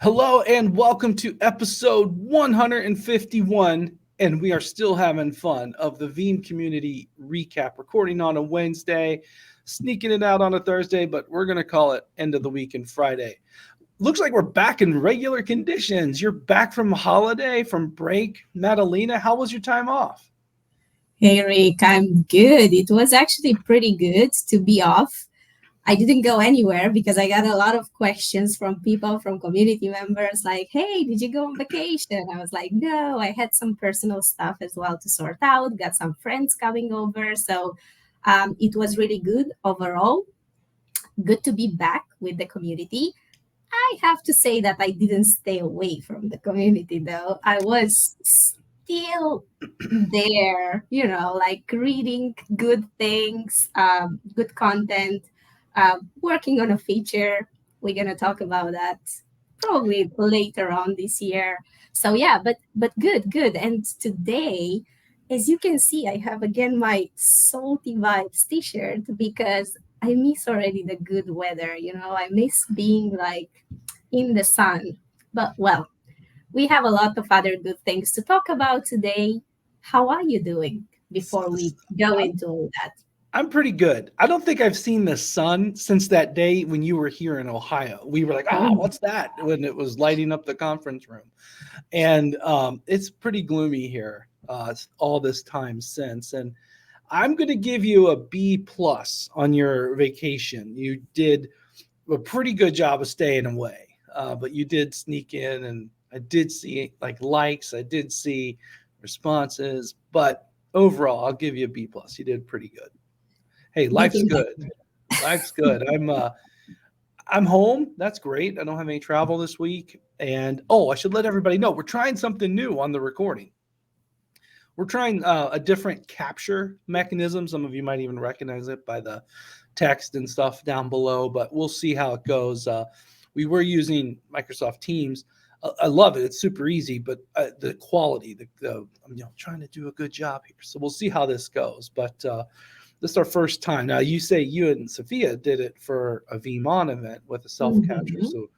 Hello and welcome to episode 151. And we are still having fun of the Veeam community recap, recording on a Wednesday, sneaking it out on a Thursday, but we're going to call it end of the week and Friday. Looks like we're back in regular conditions. You're back from holiday, from break. Madalena, how was your time off? Hey Rick, I'm good. It was actually pretty good to be off. I didn't go anywhere because I got a lot of questions from people, from community members like, hey, did you go on vacation? I was like, no, I had some personal stuff as well to sort out, got some friends coming over. So it was really good overall. Good to be back with the community. I have to say that I didn't stay away from the community though. I was still there, like reading good things, good content, working on a feature. We're gonna talk about that probably later on this year. So yeah, but good. And today, as you can see, I have again my salty vibes t-shirt because I miss already the good weather. I miss being like in the sun. But well, we have a lot of other good things to talk about today. How are you doing before we go I'm, into all that? I'm pretty good. I don't think I've seen the sun since that day when you were here in Ohio. We were like, Oh, what's that? When it was lighting up the conference room. And it's pretty gloomy here all this time since. And I'm going to give you a B plus on your vacation. You did a pretty good job of staying away, but you did sneak in, and I did see like likes, I did see responses, but overall, I'll give you a B plus. You did pretty good. Hey, big life's impact. good. Life's good. I'm home. That's great. I don't have any travel this week. And I should let everybody know we're trying something new on the recording. We're trying a different capture mechanism. Some of you might even recognize it by the text and stuff down below, but we'll see how it goes. We were using Microsoft Teams. I love it. It's super easy, but the quality, I'm trying to do a good job here. So we'll see how this goes. But this is our first time. Now, you say you and Sophia did it for a VMon event with a self capture. Mhm. So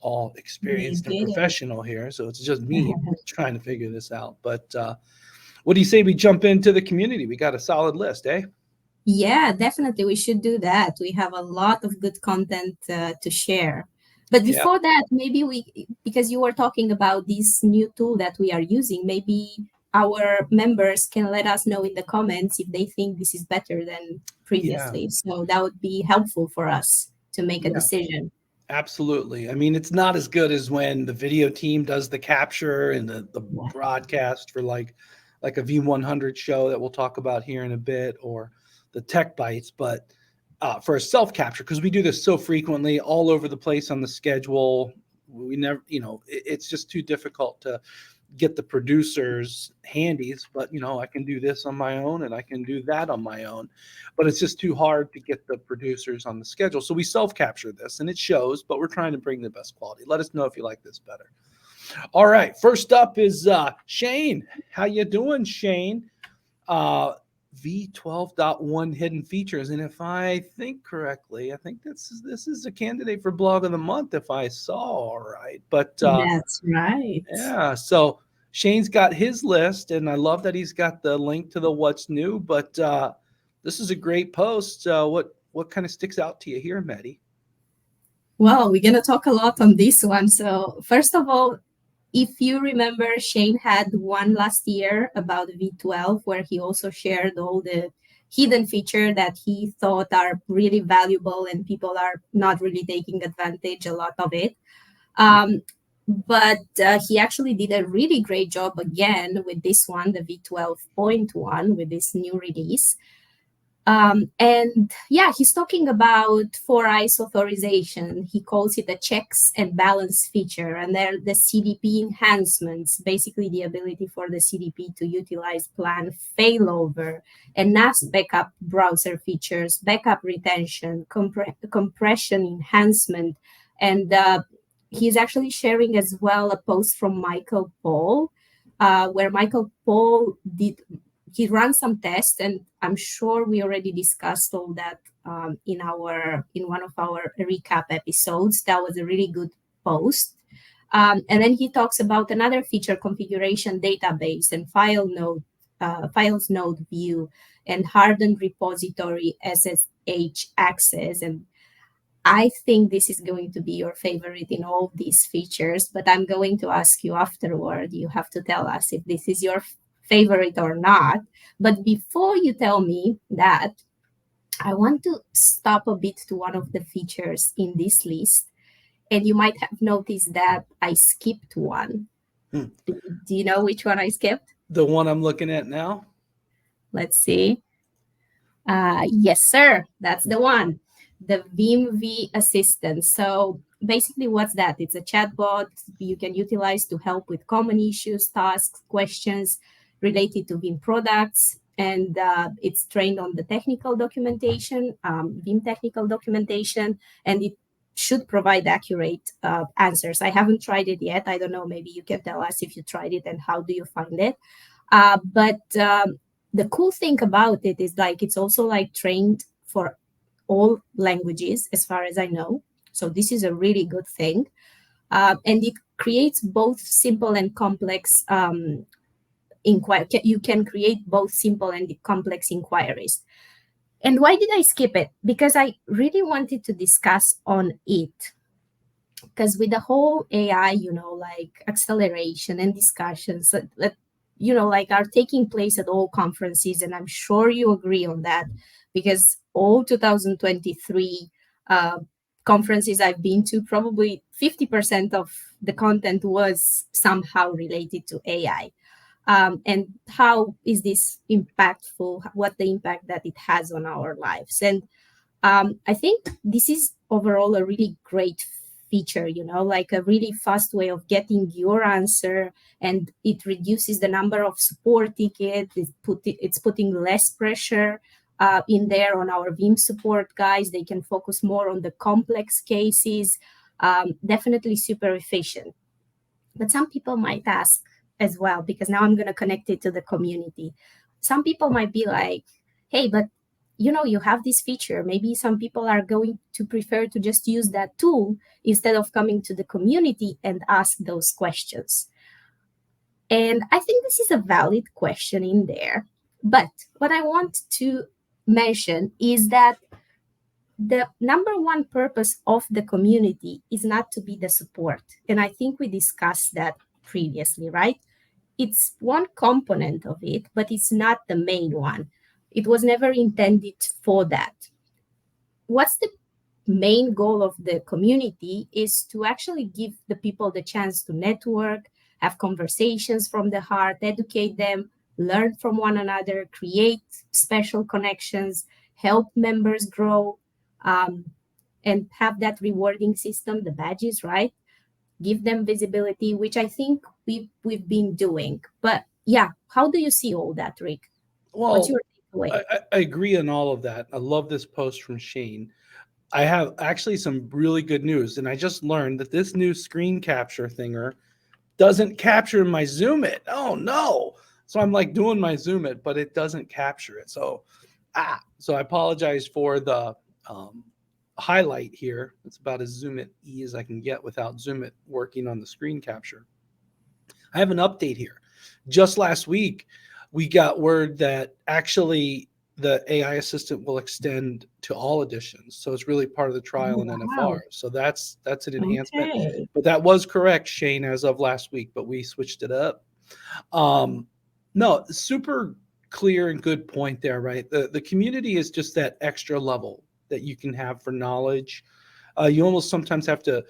all We experienced and did it. professional here. So it's just me trying to figure this out. But what do you say we jump into the community? We got a solid list, eh? Yeah, definitely. We should do that. We have a lot of good content to share. But Yeah. before that, maybe because you were talking about this new tool that we are using, maybe our members can let us know in the comments if they think this is better than Yeah. previously. So that would be helpful for us to make a Yeah. decision. Absolutely. I mean, it's not as good as when the video team does the capture and the Yeah. broadcast for like a V100 show that we'll talk about here in a bit, or the tech bites, but for a self capture, because we do this so frequently all over the place on the schedule, we never, it's just too difficult to get the producers handies, but I can do this on my own and I can do that on my own, but it's just too hard to get the producers on the schedule. So we self capture this and it shows, but we're trying to bring the best quality. Let us know if you like this better. All right, first up is Shane. How you doing, Shane? uh V12.1 hidden features, and if I think correctly, I think this is a candidate for blog of the month if I saw all right. But That's right. yeah, so Shane's got his list, and I love that he's got the link to the what's new. But this is a great post. What kind of sticks out to you here, Maddie? Well, we're going to talk a lot on this one. So, first of all, if you remember, Shane had one last year about V12, where he also shared all the hidden feature that he thought are really valuable and people are not really taking advantage a lot of it. Um, but he actually did a really great job again with this one, the V12.1, with this new release. And yeah, he's talking about four eyes authorization. He calls it a checks and balance feature. And they're the CDP enhancements, basically the ability for the CDP to utilize plan failover and NAS backup browser features, backup retention, compression enhancement. And he's actually sharing as well a post from Michael Paul, where Michael Paul did he ran some tests, and I'm sure we already discussed all that in one of our recap episodes. That was a really good post. And then he talks about another feature, configuration database and files node view and hardened repository SSH access. And I think this is going to be your favorite in all these features, but I'm going to ask you afterward. You have to tell us if this is your favorite or not. But before you tell me that, I want to stop a bit to one of the features in this list. And you might have noticed that I skipped one. Hmm. Do you know which one I skipped? The one I'm looking at now? Let's see. Yes, sir. That's the one. The Veeam V Assistant. So basically, what's that? It's a chatbot you can utilize to help with common issues, tasks, questions related to Veeam products. And it's trained on the technical documentation, Veeam technical documentation, and it should provide accurate answers. I haven't tried it yet. I don't know. Maybe you can tell us if you tried it and how do you find it. But the cool thing about it is like it's also like trained for all languages as far as I know, so this is a really good thing. And it creates both simple and complex you can create both simple and complex inquiries. And why did I skip it? Because I really wanted to discuss on it, because with the whole AI, like acceleration and discussions that like are taking place at all conferences, and I'm sure you agree on that, because all 2023 conferences I've been to, probably 50% of the content was somehow related to AI. And how is this impactful? What the impact that it has on our lives? And I think this is overall a really great feature, like a really fast way of getting your answer, and it reduces the number of support tickets. It's putting less pressure in there on our Veeam support guys. They can focus more on the complex cases. Definitely super efficient. But some people might ask as well, because now I'm going to connect it to the community. Some people might be like, hey, but you have this feature. Maybe some people are going to prefer to just use that tool instead of coming to the community and ask those questions. And I think this is a valid question in there. But what I want to mention is that the number one purpose of the community is not to be the support. And I think we discussed that previously, right? It's one component of it, but it's not the main one. It was never intended for that. What's the main goal of the community is to actually give the people the chance to network, have conversations from the heart, educate them, learn from one another, create special connections, help members grow, and have that rewarding system, the badges, right? Give them visibility, which I think we've been doing. But yeah, how do you see all that, Rick? What's Well, your takeaway? I agree on all of that. I love this post from Shane. I have actually some really good news, and I just learned that this new screen capture thinger doesn't capture my Zoom it. Oh no! So I'm like doing my Zoom it, but it doesn't capture it. So I apologize for the highlight here. It's about as Zoom it E as I can get without Zoom it working on the screen capture. I have an update here. Just last week, we got word that actually the AI assistant will extend to all editions. So it's really part of the trial in Wow. NFR. So that's an enhancement. Okay. But that was correct, Shane, as of last week, but we switched it up. No, super clear and good point there, right? The community is just that extra level that you can have for knowledge. You almost sometimes have to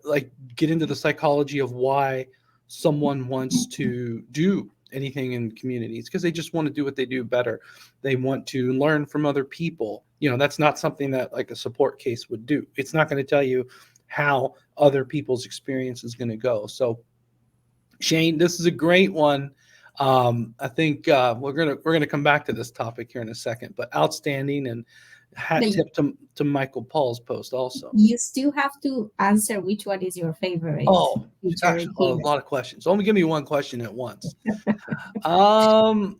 like get into the psychology of why someone wants to do anything in communities, because they just want to do what they do better. They want to learn from other people. That's not something that like a support case would do. It's not going to tell you how other people's experience is going to go. So Shane, this is a great one. I think we're gonna come back to this topic here in a second, but outstanding, and hat But tip to Michael Paul's post also. you still have to answer which one is your favorite Oh feature gosh, a here. lot of questions. Only give me one question at once. Um,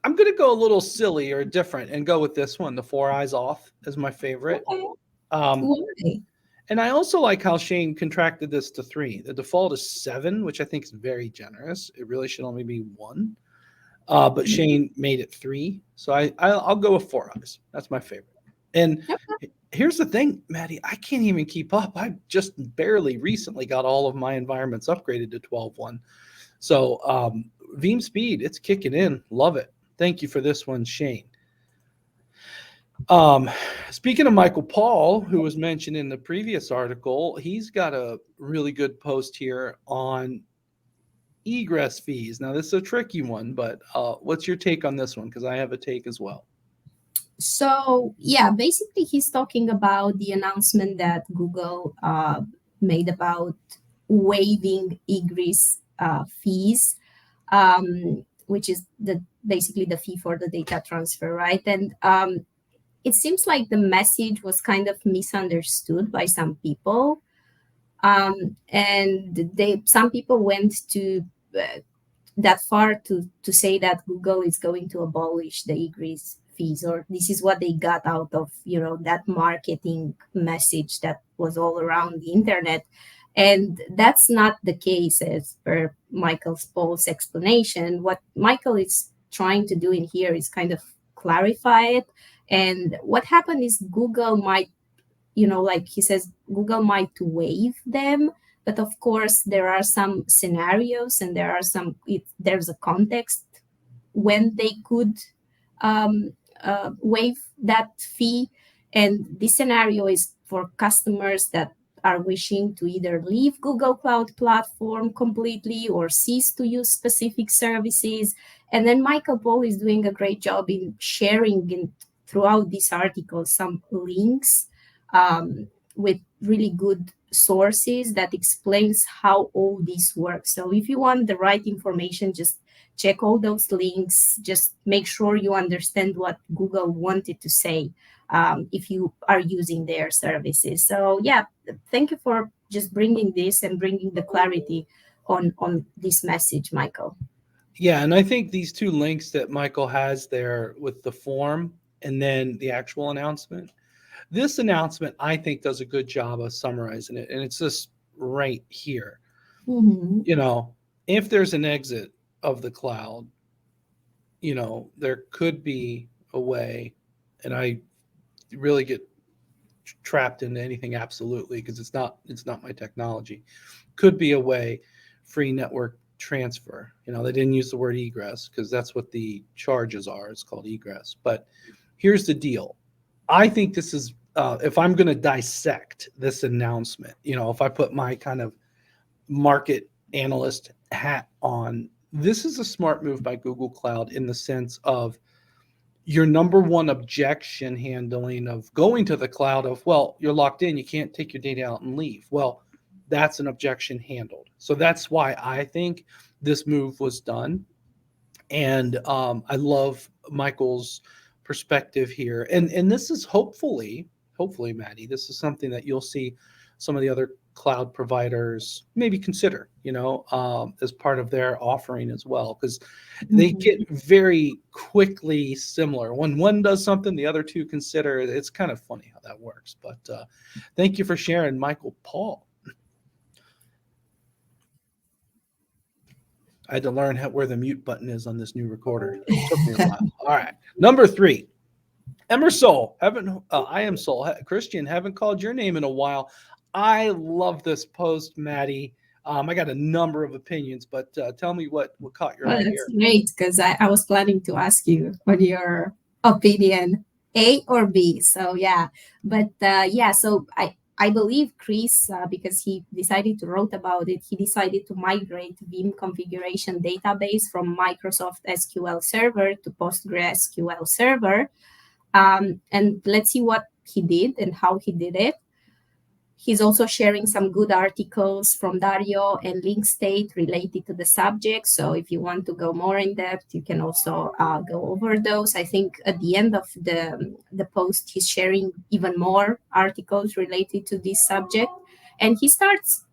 I'm gonna go a little silly or different and go with this one, the 4 eyes off, as my favorite. Okay. Um, Why? And I also like how Shane contracted this to 3. The default is 7, which I think is very generous. It really should only be 1. But Shane made it 3. So I'll go with 4 eyes. That's my favorite. And here's the thing, Maddie, I can't even keep up. I just barely recently got all of my environments upgraded to 12.1. So Veeam speed, it's kicking in. Love it. Thank you for this one, Shane. Speaking of Michael Paul, who was mentioned in the previous article, he's got a really good post here on egress fees. Now, this is a tricky one, but what's your take on this one? Because I have a take as well. So yeah, basically he's talking about the announcement that Google made about waiving egress fees, which is basically the fee for the data transfer, right? And it seems like the message was kind of misunderstood by some people, and some people went to that far to say that Google is going to abolish the egress fees, or this is what they got out of that marketing message that was all around the internet. And that's not the case, as per Michael Paul's explanation. What Michael is trying to do in here is kind of clarify it. And what happened is Google might, like he says, Google might waive them. But of course, there are some scenarios and there's a context when they could waive that fee. And this scenario is for customers that are wishing to either leave Google Cloud Platform completely or cease to use specific services. And then Michael Paul is doing a great job in sharing throughout this article some links with really good sources that explains how all this works. So if you want the right information, just check all those links. Just make sure you understand what Google wanted to say if you are using their services. So yeah, thank you for just bringing this and bringing the clarity on this message, Michael. Yeah, and I think these 2 links that Michael has there with the form and then the actual announcement, this announcement, I think, does a good job of summarizing it. And it's just right here. Mm-hmm. If there's an exit of the cloud, there could be a way, and I really get trapped into anything absolutely because it's not my technology, could be a way free network transfer. They didn't use the word egress because that's what the charges are. It's called egress. But here's the deal. I think this is, if I'm going to dissect this announcement, if I put my kind of market analyst hat on, this is a smart move by Google Cloud in the sense of your number one objection handling of going to the cloud of, well, you're locked in, you can't take your data out and leave. Well, that's an objection handled. So that's why I think this move was done. And I love Michael's perspective here. And this is hopefully, Maddie, this is something that you'll see some of the other cloud providers maybe consider, as part of their offering as well, because they get very quickly similar. When one does something, the other 2 consider. It's kind of funny how that works. But thank you for sharing, Michael Paul. I had to learn where the mute button is on this new recorder. It took me a while. All right. Number 3, Emersol. I am Soul. Christian, haven't called your name in a while. I love this post, Maddie. I got a number of opinions, but tell me what caught your eye That's here. great, because I was planning to ask you what your opinion, A or B. So yeah, but so I believe Chris, because he decided to wrote about it, he decided to migrate Veeam configuration database from Microsoft SQL Server to PostgreSQL Server. And let's see what he did and how he did it. He's also sharing some good articles from Dario and Link State related to the subject. So if you want to go more in depth, you can also go over those. I think at the end of the post, he's sharing even more articles related to this subject. And he starts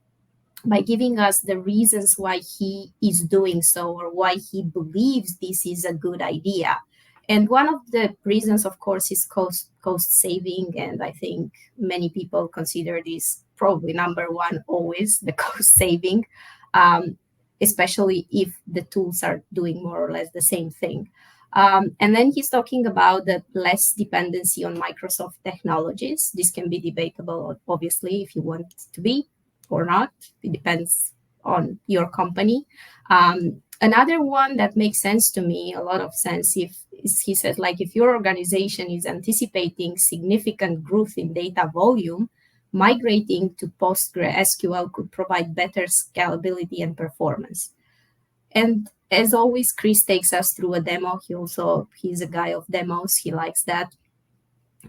by giving us the reasons why he is doing so, or why he believes this is a good idea. And one of the reasons, of course, is cost saving. And I think many people consider this probably number one always, the cost saving, um, especially if the tools are doing more or less the same thing. And then he's talking about the less dependency on Microsoft technologies. This can be debatable, obviously, if you want it to be or not. It depends on your company. Another one that makes sense to me, a lot of sense, he says, like, if your organization is anticipating significant growth in data volume, migrating to PostgreSQL could provide better scalability and performance. And as always, Chris takes us through a demo. He's a guy of demos. He likes that.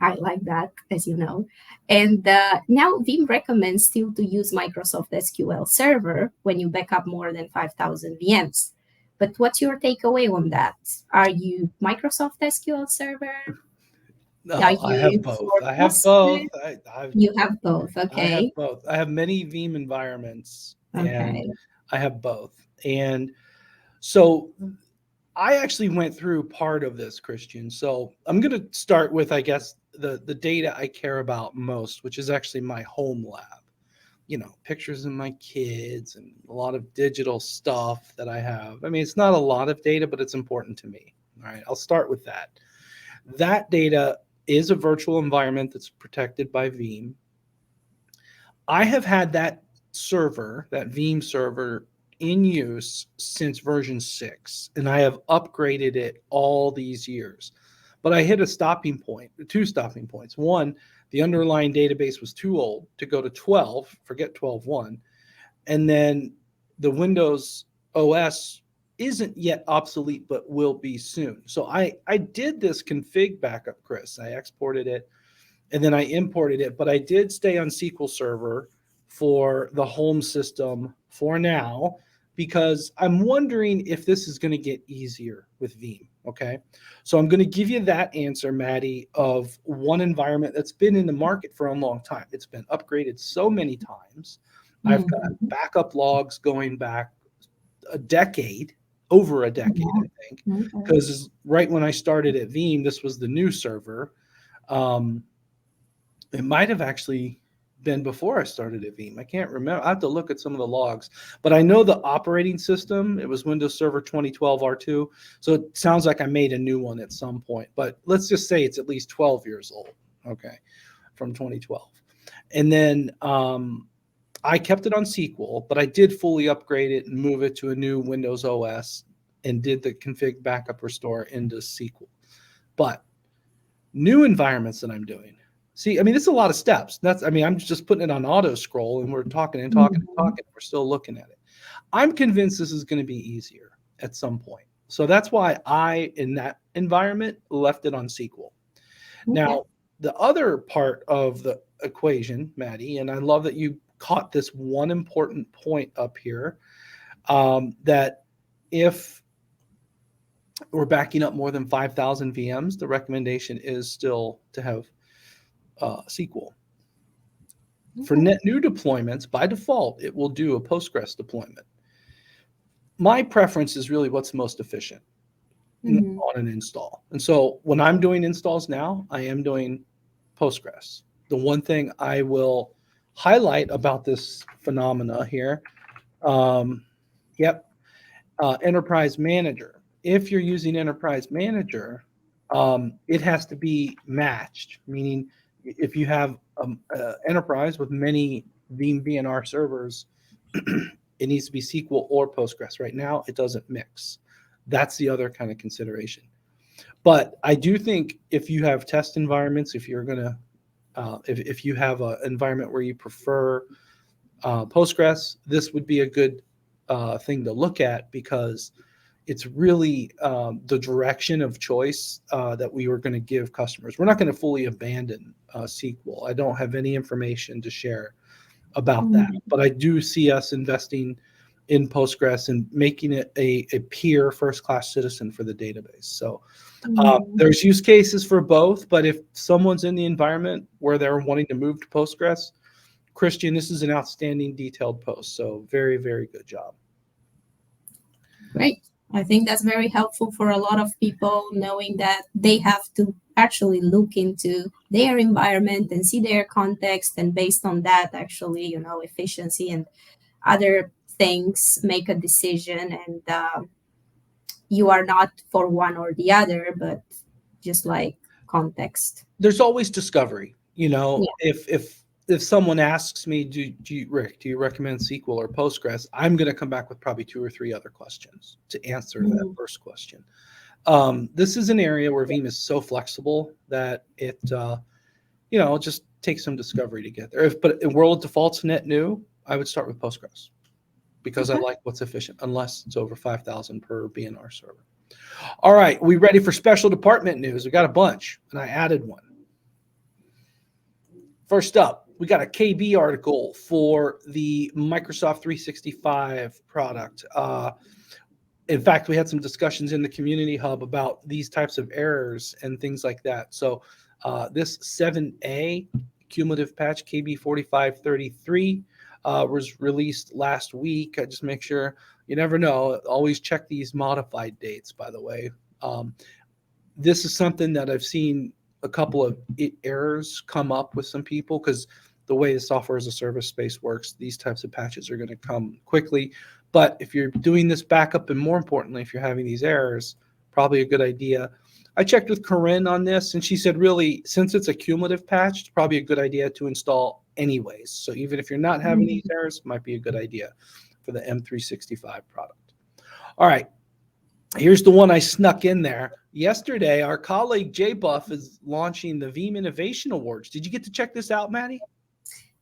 I like that, as you know. And now Veeam recommends still to use Microsoft SQL Server when you back up more than 5,000 VMs. But what's your takeaway on that? Are you Microsoft SQL Server? No, Are I have you both. for I have Postgres? both. You have both. I have Okay. both. I have many Veeam environments, and Okay. I have both. And so I actually went through part of this, Christian. So I'm going to start with, I guess, the data I care about most, which is actually my home lab. You know, pictures of my kids and a lot of digital stuff that I have. I mean, it's not a lot of data, but it's important to me. All right, I'll start with that. That data is a virtual environment that's protected by Veeam. I have had that server, that Veeam server, in use since version 6, and I have upgraded it all these years. But I hit a stopping point, two stopping points. One, the underlying database was too old to go to 12, forget 12.1. And then the Windows OS isn't yet obsolete, but will be soon. So I did this config backup, Chris. I exported it and then I imported it, but I did stay on SQL Server for the home system for now because I'm wondering if this is going to get easier with Veeam. Okay. So I'm going to give you that answer, Maddie, of one environment that's been in the market for a long time. It's been upgraded so many times. I've got Mhm. backup logs going back a decade, over a decade, Yeah. I think, Okay. because right when I started at Veeam, this was the new server. It might have actually been before I started at Veeam. I can't remember. I have to look at some of the logs, but I know the operating system, it was Windows Server 2012 R2. So it sounds like I made a new one at some point, but let's just say it's at least 12 years old. Okay. From 2012. And then I kept it on SQL, but I did fully upgrade it and move it to a new Windows OS and did the config backup restore into SQL. But new environments that I'm doing. See, I mean, it's a lot of steps. I'm just putting it on auto scroll and we're talking and talking and Mhm. talking. We're still looking at it. I'm convinced this is going to be easier at some point. So that's why I, in that environment, left it on SQL. Okay. Now, the other part of the equation, Maddie, and I love that you caught this one important point up here, that if we're backing up more than 5,000 VMs, the recommendation is still to have SQL. For Okay. net new deployments, by default, it will do a Postgres deployment. My preference is really what's most efficient Mhm. on an install. And so when I'm doing installs now, I am doing Postgres. The one thing I will highlight about this phenomena here, um, yep, Enterprise Manager. If you're using Enterprise Manager, it has to be matched, meaning if you have enterprise with many Veeam VNR servers, it needs to be SQL or Postgres. Right now, it doesn't mix. That's the other kind of consideration. But I do think if you have test environments, if you're going to, if you have an environment where you prefer Postgres, this would be a good thing to look at because it's really the direction of choice that we were going to give customers. We're not going to fully abandon SQL. I don't have any information to share about that, Mhm. but I do see us investing in Postgres and making it a peer first-class citizen for the database. So Mhm. there's use cases for both, but if someone's in the environment where they're wanting to move to Postgres, Christian, this is an outstanding detailed post. So very, very good job. Great. I think that's very helpful for a lot of people, knowing that they have to actually look into their environment and see their context, and based on that, actually, efficiency and other things, make a decision. And you are not for one or the other, but just like context. There's always discovery. Yeah. If someone asks me, Rick, do you recommend SQL or Postgres? I'm going to come back with probably 2 or 3 other questions to answer that Mhm. first question. This is an area where Veeam is so flexible that it just takes some discovery to get there. But in world defaults net new, I would start with Postgres because I Okay. like what's efficient, unless it's over 5,000 per BNR server. All right, we ready for special department news? We got a bunch, and I added one. First up, we got a KB article for the Microsoft 365 product. In fact, we had some discussions in the community hub about these types of errors and things like that. So this 7A cumulative patch KB 4533 was released last week. I just make sure, you never know. Always check these modified dates, by the way. This is something that I've seen a couple of errors come up with some people, because the way the software as a service space works, these types of patches are going to come quickly. But if you're doing this backup, and more importantly, if you're having these errors, probably a good idea. I checked with Corinne on this, and she said, really, since it's a cumulative patch, it's probably a good idea to install anyways. So even if you're not having these errors, it might be a good idea for the M365 product. All right. Here's the one I snuck in there. Yesterday, our colleague Jay Buff is launching the Veeam Innovation Awards. Did you get to check this out, Maddie?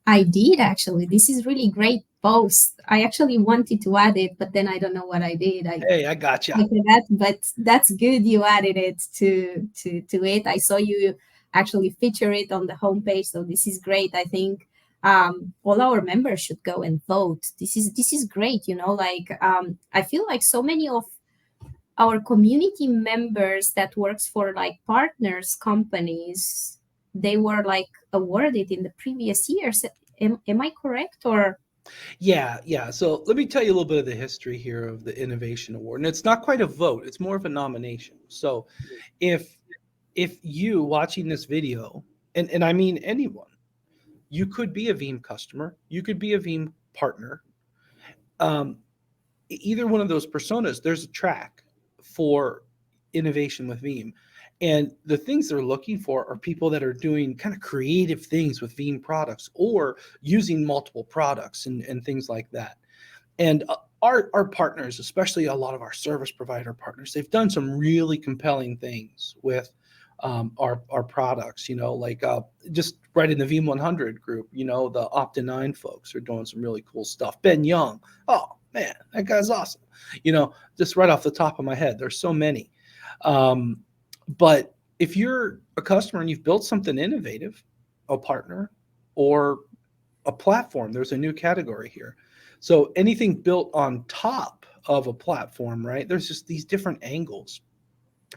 I did actually. This is really great post. I actually wanted to add it, but then I don't know what I did. Hey, I got you. I forgot, but that's good you added it to it. I saw you actually feature it on the homepage, so this is great. I think all our members should go and vote. This is great. I feel like so many of our community members that works for like partners companies, they were like awarded in the previous years. Am I correct? Or Yeah. So let me tell you a little bit of the history here of the Innovation Award. And it's not quite a vote, it's more of a nomination. So if you watching this video, and I mean anyone, you could be a Veeam customer, you could be a Veeam partner. Either one of those personas, there's a track for innovation with Veeam. And the things they're looking for are people that are doing kind of creative things with Veeam products, or using multiple products and things like that. And our partners, especially a lot of our service provider partners, they've done some really compelling things with our products, like just right in the Veeam 100 group, the Opta9 folks are doing some really cool stuff. Ben Young, oh man, that guy's awesome. Just right off the top of my head, there's so many. But if you're a customer and you've built something innovative, a partner or a platform, there's a new category here. So anything built on top of a platform, right? There's just these different angles.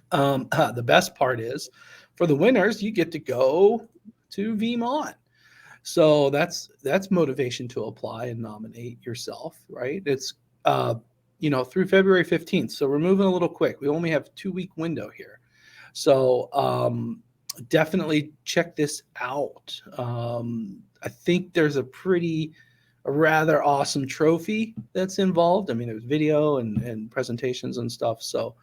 The best part is, for the winners, you get to go to Veeam. So that's motivation to apply and nominate yourself, right? It's through February 15th. So we're moving a little quick. We only have a 2-week window here. So definitely check this out. I think there's a rather awesome trophy that's involved. I mean, there's video and presentations and stuff. So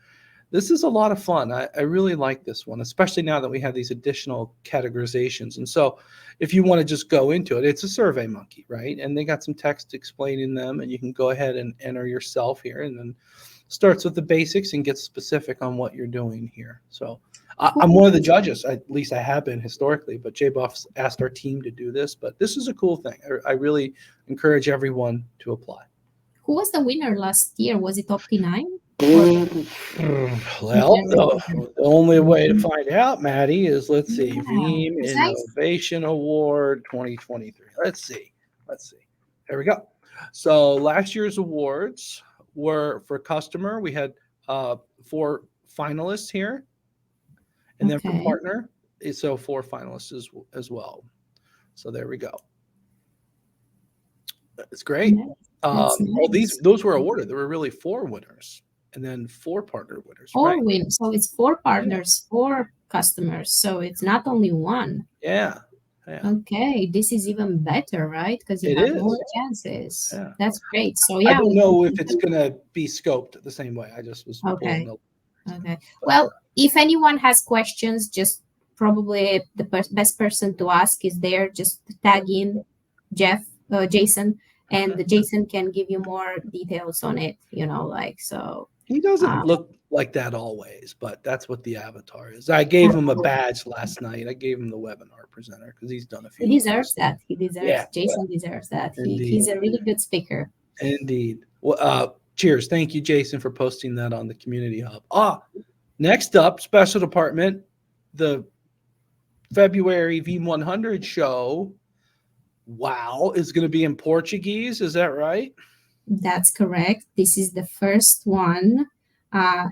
this is a lot of fun. I really like this one, especially now that we have these additional categorizations. And so if you want to just go into it, it's a Survey Monkey, right? And they got some text explaining them, and you can go ahead and enter yourself here, and then starts with the basics and gets specific on what you're doing here. So I'm one of the judges, at least I have been historically, but Jay Buff's asked our team to do this. But this is a cool thing. I really encourage everyone to apply. who was the winner last year? Was it Opti9? Well, the only way to find out, Maddie, is let's see, Yeah, Veeam 'cause Innovation Award 2023. Let's see. There we go. So last year's awards were for customer. We had 4 finalists here, and then for okay. partner, so 4 finalists as well. So there we go. It's great. That's nice. Those were awarded. There were really 4 winners. and then 4 partner winners, right? Or win. So it's 4 partners, 4 customers. So it's not only one. Yeah. Yeah. Okay, this is even better, right? Because you It have more is. chances. Yeah. That's great. So I yeah, don't we know if it's can. going to be scoped the same way. I just was pulling Okay. the. Okay. But, Well, if anyone has questions, just probably the best person to ask is there. Just tag in Jason, and Jason can give you more details on it. Like so. he doesn't Uh, look like that always, but that's what the avatar is. I gave him a badge last night. I gave him the webinar presenter because he's done a he few of deserves these. that. Yeah, Jason deserves that. indeed. He's a really good speaker. Indeed. Well, cheers. Thank you, Jason, for posting that on the community hub. Next up, special department, the February Veeam 100 show. Wow, is going to be in Portuguese. Is that right? That's correct. This is the first one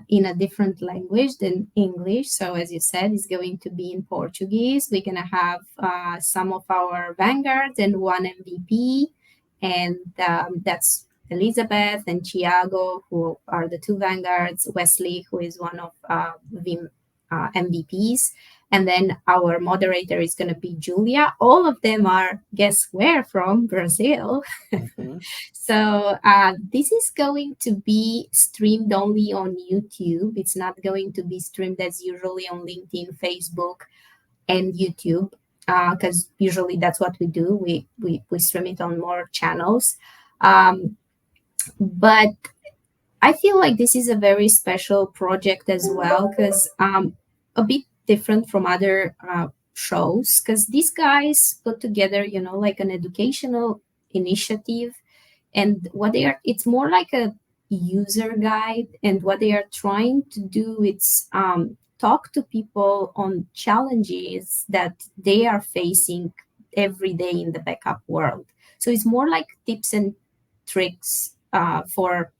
in a different language than English. So, as you said, it's going to be in Portuguese. We're going to have some of our vanguards and one MVP, and that's Elizabeth and Tiago, who are the 2 vanguards, Wesley, who is one of Vim MVPs, and then our moderator is going to be Julia. All of them are, guess where, from Brazil. Mm-hmm. So this is going to be streamed only on YouTube. It's not going to be streamed as usually on LinkedIn, Facebook, and YouTube, because usually that's what we do. We stream it on more channels. But I feel like this is a very special project as well, because a bit different from other shows, because these guys put together, like an educational initiative, and what they are, it's more like a user guide, and what they are trying to do is talk to people on challenges that they are facing every day in the backup world. So it's more like tips and tricks for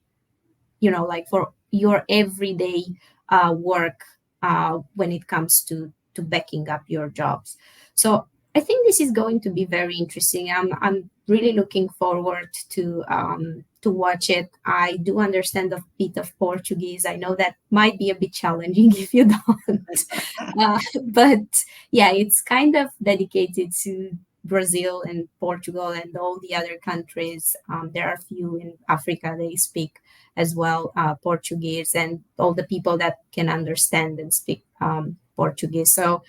like for your everyday work when it comes to backing up your jobs. So I think this is going to be very interesting. I'm really looking forward to watch it. I do understand a bit of Portuguese. I know that might be a bit challenging if you don't, but yeah, it's kind of dedicated to Brazil and Portugal and all the other countries. There are a few in Africa they speak as well Portuguese, and all the people that can understand and speak Portuguese. So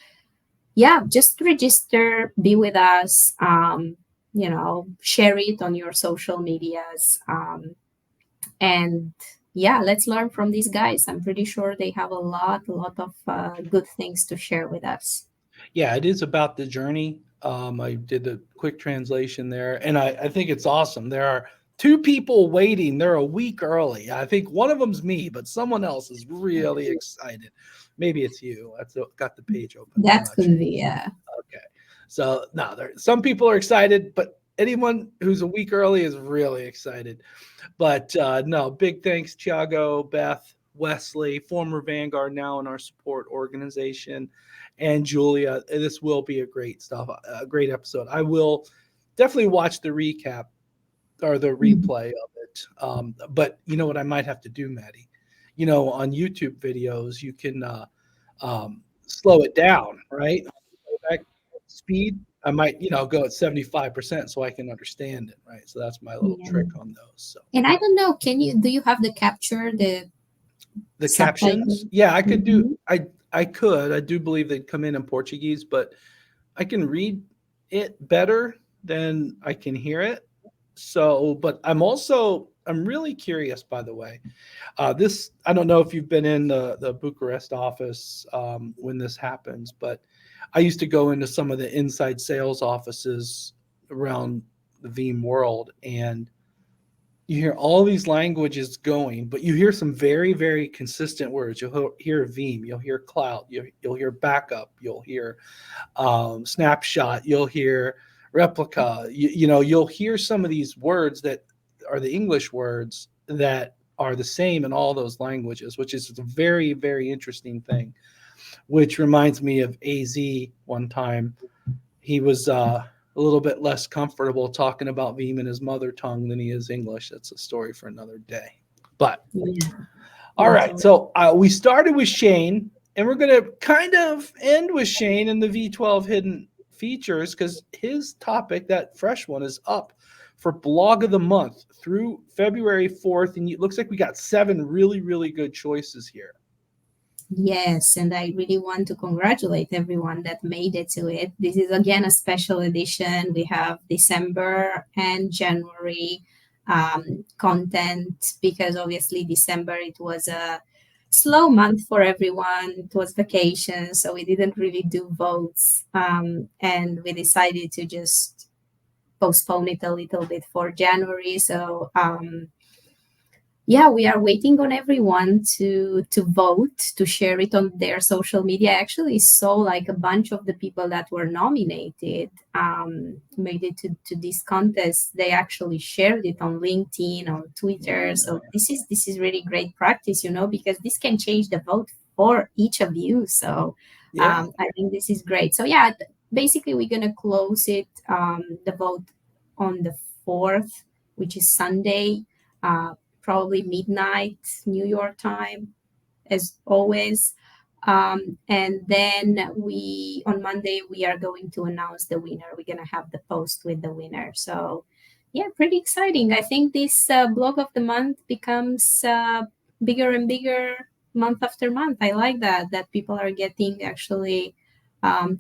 yeah, just register, be with us, share it on your social medias, and yeah, let's learn from these guys. I'm pretty sure they have a lot of good things to share with us. Yeah, it is about the journey. I did a quick translation there, and I think it's awesome. There are 2 people waiting. They're a week early. I think one of them's me, but someone else is really excited. Maybe it's you. That's got the page open. I'm That not could sure. be, yeah. Okay. So no, some people are excited, but anyone who's a week early is really excited. But no, big thanks, Thiago, Beth, Wesley, former Vanguard, now in our support organization, and Julia. This will be a great great episode. I will definitely watch the recap or the replay of it. But you know what I might have to do, Maddie? On YouTube videos, you can slow it down, right? Back speed. I might, go at 75% so I can understand it, right? So that's my little Yeah. trick on those. So And I don't know, do you have the capture, the subtitle? captions, yeah, I could do. Mhm. I could. I do believe they'd come in Portuguese, but I can read it better than I can hear it. So, but I'm really curious, by the way. I don't know if you've been in the Bucharest office when this happens, but I used to go into some of the inside sales offices around the Veeam world, and you hear all these languages going, but you hear some very, very consistent words. You'll hear Veeam, you'll hear cloud, you'll hear backup, you'll hear snapshot, you'll hear replica. You'll hear some of these words that are the English words that are the same in all those languages, which is a very, very interesting thing. Which reminds me of AZ one time. He was a little bit less comfortable talking about Veeam in his mother tongue than he is English. That's a story for another day. But Yeah. All Yes. right. So we started with Shane, and we're going to kind of end with Shane and the V12 hidden features because his topic, that fresh one, is up for blog of the month through February 4th. And it looks like we got 7 really, really good choices here. Yes, and I really want to congratulate everyone that made it to it. This is again a special edition. We have December and January content because obviously December it was a slow month for everyone. It was vacation, so we didn't really do votes, and we decided to just postpone it a little bit for January. So yeah, we are waiting on everyone to vote, to share it on their social media. I actually saw like a bunch of the people that were nominated made it to this contest. They actually shared it on LinkedIn, on Twitter. So this is really great practice, you know, because this can change the vote for each of you. So I think this is great. So yeah, basically we're gonna close it the vote on the 4th, which is Sunday. Probably midnight New York time, as always. And then on Monday, we are going to announce the winner. We're going to have the post with the winner. So, yeah, pretty exciting. I think this blog of the month becomes bigger and bigger month after month. I like that people are getting actually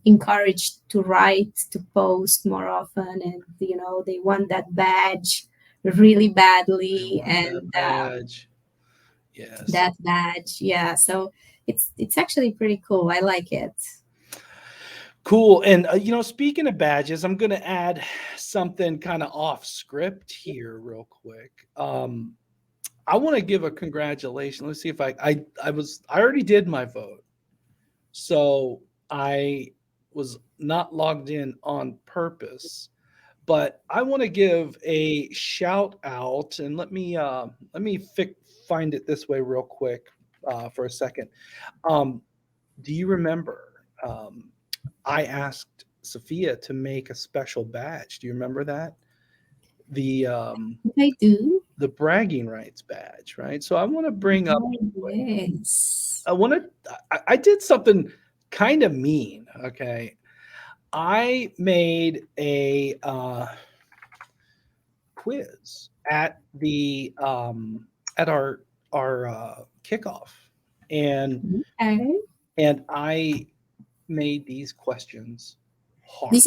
encouraged to write, to post more often. And, you know, they want that badge really badly, and Yes. that badge, yeah. So it's actually pretty cool. I like it. Cool. And you know, speaking of badges, I'm going to add something kind of off script here real quick. I want to give a congratulations. Let's see if I already did my vote, so I was not logged in on purpose. But I want to give a shout out, and let me find it this way real quick for a second. Do you remember? I asked Sophia to make a special badge. Do you remember that? The I do. the bragging rights badge, right? So I want to bring up. Yes. I did something kind of mean. Okay, I made a quiz at the at our kickoff, and Okay. and I made these questions hard. This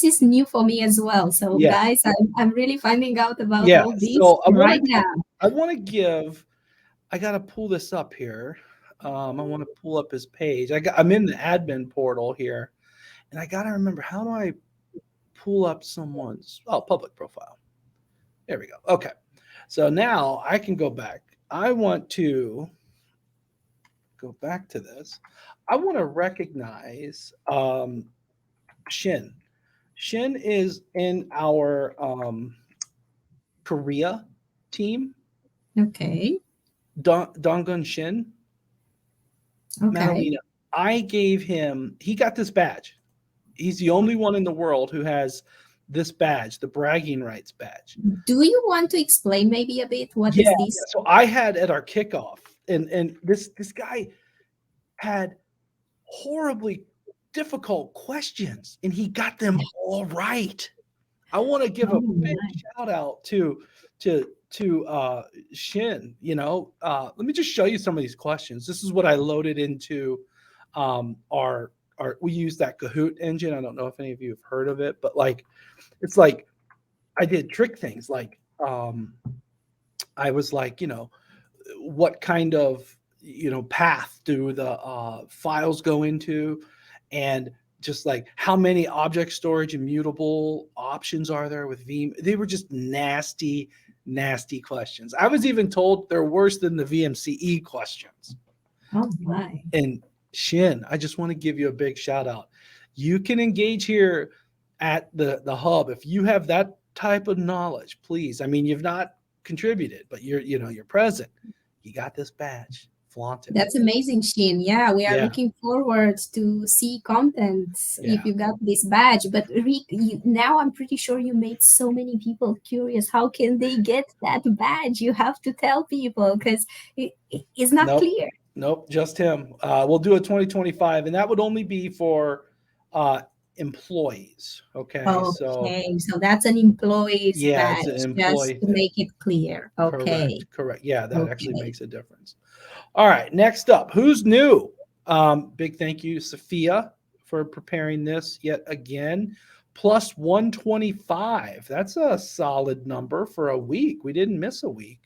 is new for me as well. So Yeah, guys, I'm really finding out about yeah. all this So right now. I want to give. I got to pull this up here. I want to pull up his page. I'm in the admin portal here, and I got to remember, how do I pull up someone's public profile? There we go. Okay. So now I can go back. I want to go back to this. I want to recognize Shin. Shin is in our Korea team. Okay. Dongun Shin. Okay. Madalena. I gave him, he got this badge. He's the only one in the world who has this badge, the bragging rights badge. Do you want to explain maybe a bit what is Yeah. this? So I had at our kickoff, and this guy had horribly difficult questions, and he got them all right. I want to give Oh a big my. shout out to Shin. You know, let me just show you some of these questions. This is what I loaded into our we use that Kahoot engine. I don't know if any of you have heard of it, but like it's like I did trick things like I was like, you know, what kind of, you know, path do the files go into, and just like how many object storage immutable options are there with Veeam. They were just nasty questions. I was even told they're worse than the VMCE questions. Oh my. And Shin, I just want to give you a big shout out. You can engage here at the hub if you have that type of knowledge. Please, I mean, you've not contributed, but you're present. You got this badge flaunt it. That's amazing, Sheen. Yeah, we are looking forward to see content if you got this badge. But Rick, now I'm pretty sure you made so many people curious. How can they get that badge? You have to tell people because it's not clear. Nope, just him. We'll do a 2025, and that would only be for employees. Okay, so that's an employee's badge, it's an employee just to make it clear. Okay, correct. Yeah, that actually makes a difference. All right, next up, who's new? Big thank you, Sophia, for preparing this yet again. Plus 125. That's a solid number for a week. We didn't miss a week.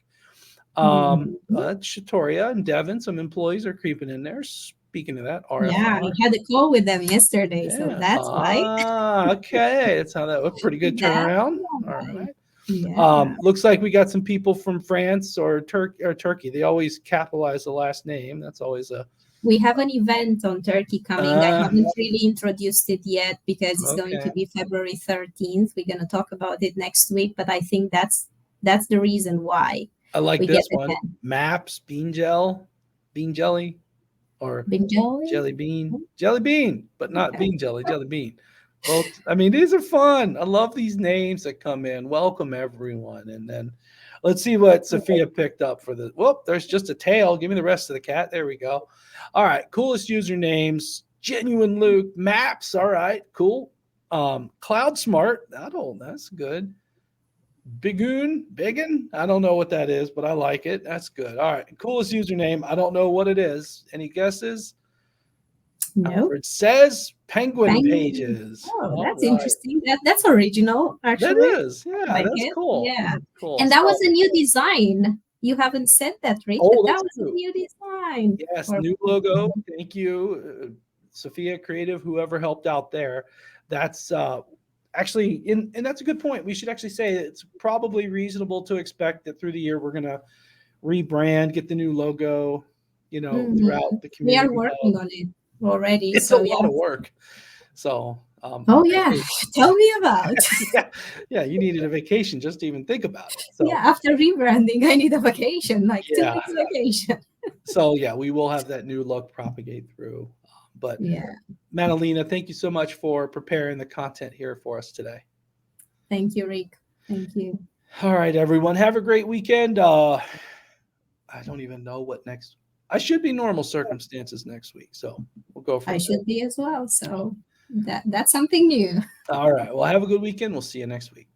Shatoria and Devin, some employees are creeping in there. Speaking of that, RFR. Yeah, I had a call with them yesterday, so that's why. Okay, that's how that was. Pretty good turnaround. All right. Yeah. Looks like we got some people from France or Turkey. They always capitalize the last name. That's always a. We have an event on Turkey coming. I haven't really introduced it yet because it's going to be February 13th. We're going to talk about it next week, but I think that's the reason why. I like this one. Maps, bean jelly, or bean jelly bean, but not bean jelly, jelly bean. Well, I mean, these are fun. I love these names that come in. Welcome everyone. And then let's see what Sophia picked up for the. Whoop, there's just a tail. Give me the rest of the cat. There we go. All right, coolest usernames. Genuine Luke. Maps. All right, cool. Cloud Smart. That's good. Bigun. I don't know what that is, but I like it. That's good. All right, coolest username. I don't know what it is. Any guesses? No. Alfred says Penguin Pages. Oh, that's interesting. That's original, actually. That is. Yeah, that's cool. Yeah. That's cool. And that was a new design. You haven't said that, Rick. Oh, that was a new design. Yes, new logo. Thank you, Sophia Creative, whoever helped out there. That's actually, and that's a good point. We should actually say it's probably reasonable to expect that through the year we're going to rebrand, get the new logo, throughout the community. We are working on it already. It's a lot of work. So, tell me about. You needed a vacation just to even think about it. So, after rebranding, I need a vacation, like 2 weeks vacation. So, we will have that new look propagate through. But Madalena, thank you so much for preparing the content here for us today. Thank you, Rick. Thank you. All right, everyone. Have a great weekend. I don't even know what next. I should be normal circumstances next week, so we'll go for it. I should be as well, so that's something new. All right. Well, have a good weekend. We'll see you next week.